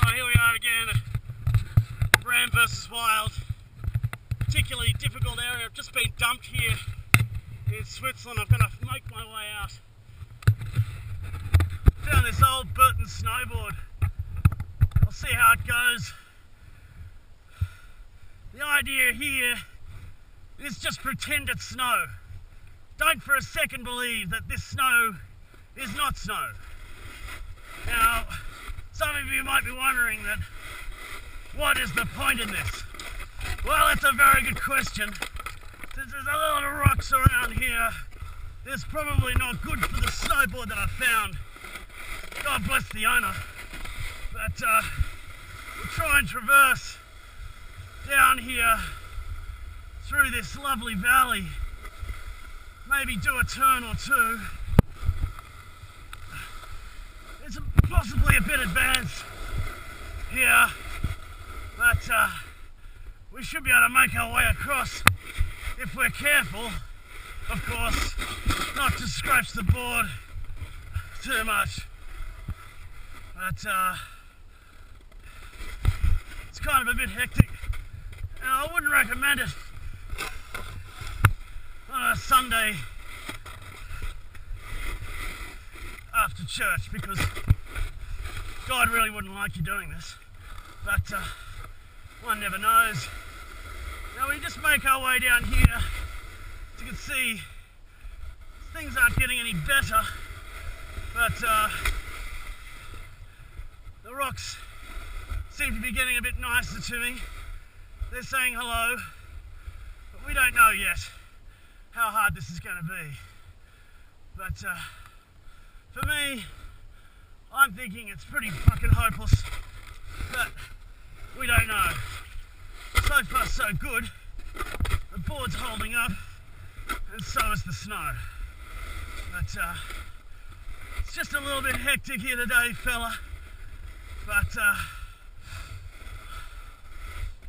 Oh, here we are again at RamVsWild. Particularly difficult area. I've just been dumped here in Switzerland. I'm going to make my way out. Found this old Burton snowboard. I'll see how it goes. The idea here is just pretend it's snow. Don't for a second believe that this snow is not snow. Now, some of you might be wondering that, what is the point in this? Well, that's a very good question. Since there's a lot of rocks around here, it's probably not good for the snowboard that I found. God bless the owner. But we'll try and traverse down here through this lovely valley. Maybe do a turn or two. It's possibly a bit advanced here, but we should be able to make our way across if we're careful, of course, not to scratch the board too much. But it's kind of a bit hectic, and I wouldn't recommend it on a Sunday after church, because God really wouldn't like you doing this. But one never knows. Now we just make our way down here. As you can see, things aren't getting any better, but the rocks seem to be getting a bit nicer to me. They're saying hello, but we don't know yet how hard this is going to be. But for me, I'm thinking it's pretty fucking hopeless, but we don't know. So far so good. The board's holding up, and so is the snow. But it's just a little bit hectic here today, fella. But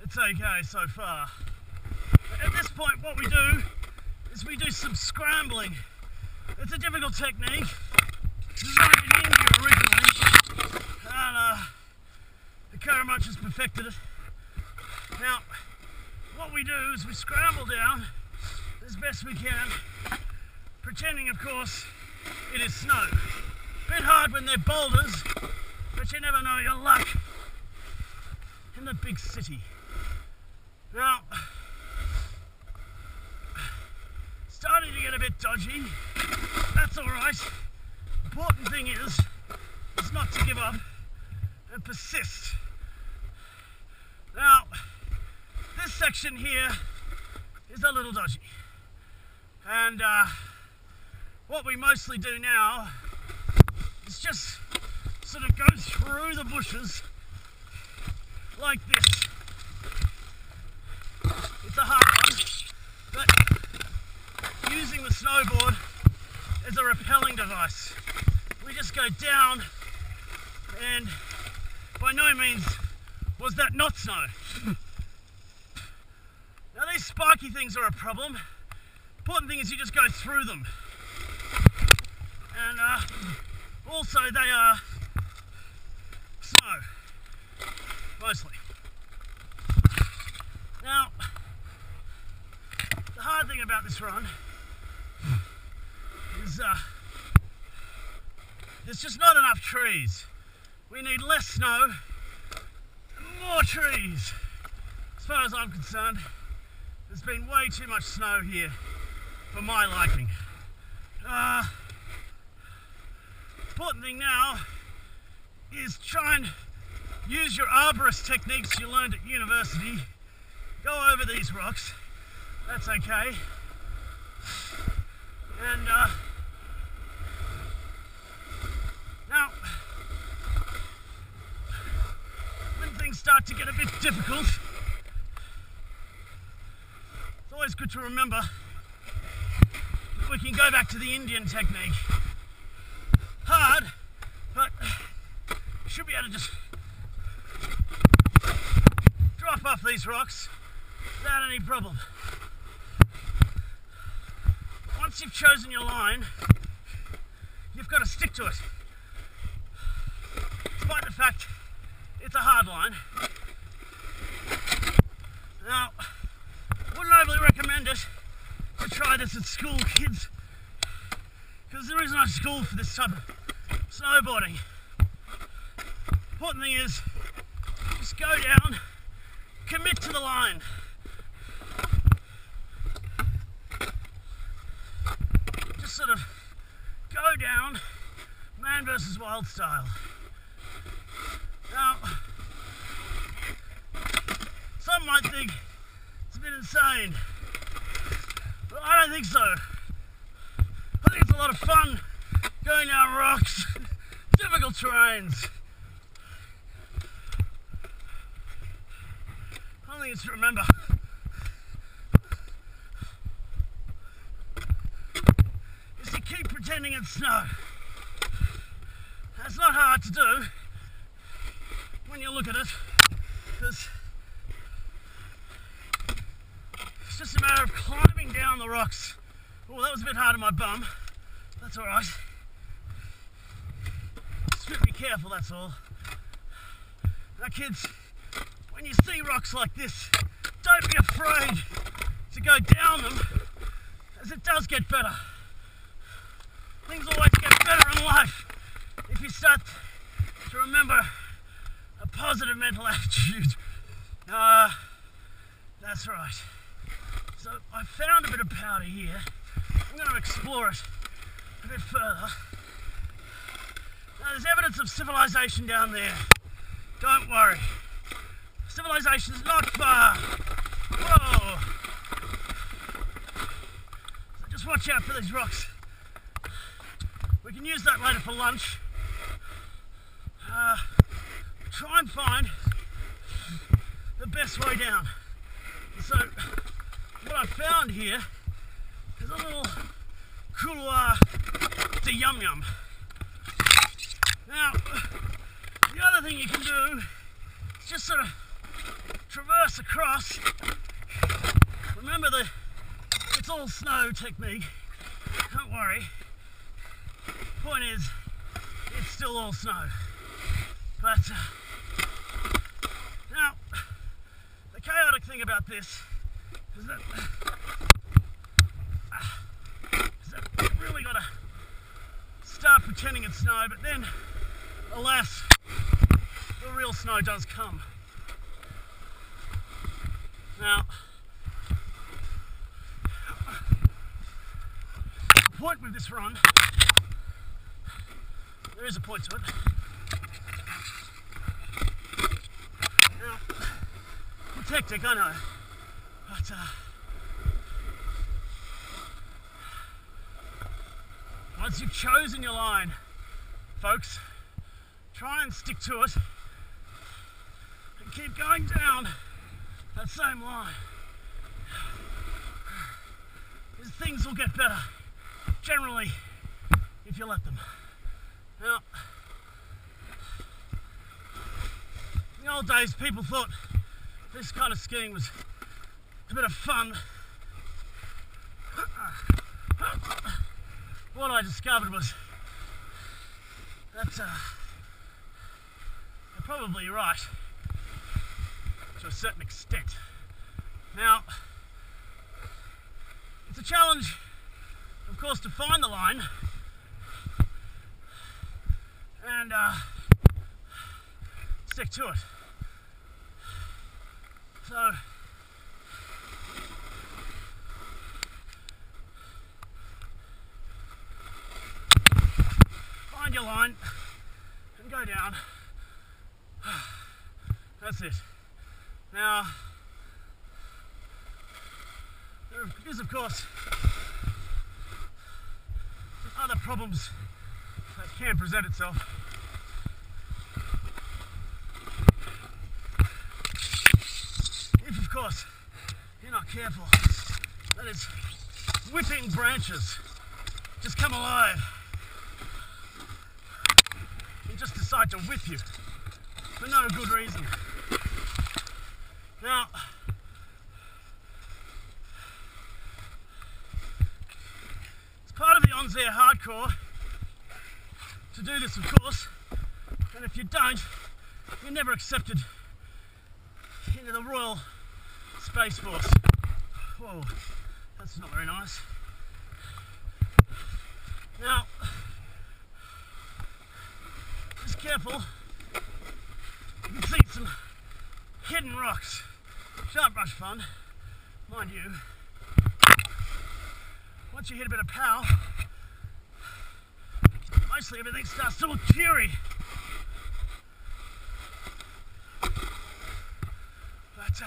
it's okay so far. At this point, what we do is we do some scrambling. It's a difficult technique. Designed in India originally, and the Karamanchs perfected it. Now, what we do is we scramble down as best we can, pretending, of course, it is snow. Bit hard when they're boulders, but you never know your luck in the big city. Now, starting to get a bit dodgy. That's all right. Important thing is not to give up and persist. Now, this section here is a little dodgy, and what we mostly do now is just sort of go through the bushes like this. It's a hard one, but using the snowboard as a rappelling device, we just go down, and by no means was that not snow. Now these spiky things are a problem. Important thing is you just go through them. And also they are snow, mostly. Now, the hard thing about this run is there's just not enough trees. We need less snow and more trees. As far as I'm concerned, there's been way too much snow here for my liking. Important thing now is try and use your arborist techniques you learned at university. Go over these rocks. That's okay. And now, when things start to get a bit difficult, it's always good to remember that we can go back to the Indian technique. Hard, but you should be able to just drop off these rocks without any problem. Once you've chosen your line, you've got to stick to it. Despite the fact it's a hard line. Now, wouldn't overly recommend it to try this at school, kids, because there is no school for this type of snowboarding. Important thing is, just go down, commit to the line. Just sort of go down, RamVsWild style. Now, some might think it's a bit insane, but I don't think so. I think it's a lot of fun going down rocks, difficult terrains. One thing is to remember is to keep pretending it's snow. That's not hard to do when you look at it, because it's just a matter of climbing down the rocks. Oh, that was a bit hard on my bum. That's alright. Just be careful, that's all. Now kids, when you see rocks like this, don't be afraid to go down them, as it does get better. Things always get better in life if you start to remember a positive mental attitude. That's right. So I found a bit of powder here. I'm going to explore it a bit further. Now there's evidence of civilization down there. Don't worry. Civilization is not far. Whoa! So just watch out for these rocks. We can use that later for lunch. Try and find the best way down. So what I found here is a little couloir to Yum Yum. Now, the other thing you can do is just sort of traverse across. Remember the it's all snow technique. Don't worry. Point is, it's still all snow. But now, the chaotic thing about this is that you've really got to start pretending it's snow, but then, alas, the real snow does come. Now, the point with this run, there is a point to it. Now, it's hectic, I know, but once you've chosen your line, folks, try and stick to it and keep going down that same line. These things will get better, generally, if you let them. Now, in the old days, people thought this kind of skiing was a bit of fun. What I discovered was that they're probably right to a certain extent. Now, it's a challenge, of course, to find the line and stick to it. So, find your line and go down. That's it. Now, there is, of course, some other problems that can present itself. If, of course, you're not careful, that is, whipping branches just come alive and just decide to whip you for no good reason. Now, it's part of the Anzere hardcore to do this, of course, and if you don't, you're never accepted into the Royal Space Force. Whoa, that's not very nice. Now, just careful. You can see some hidden rocks. Sharp brush fun, mind you. Once you hit a bit of power, mostly everything starts to look cheery. But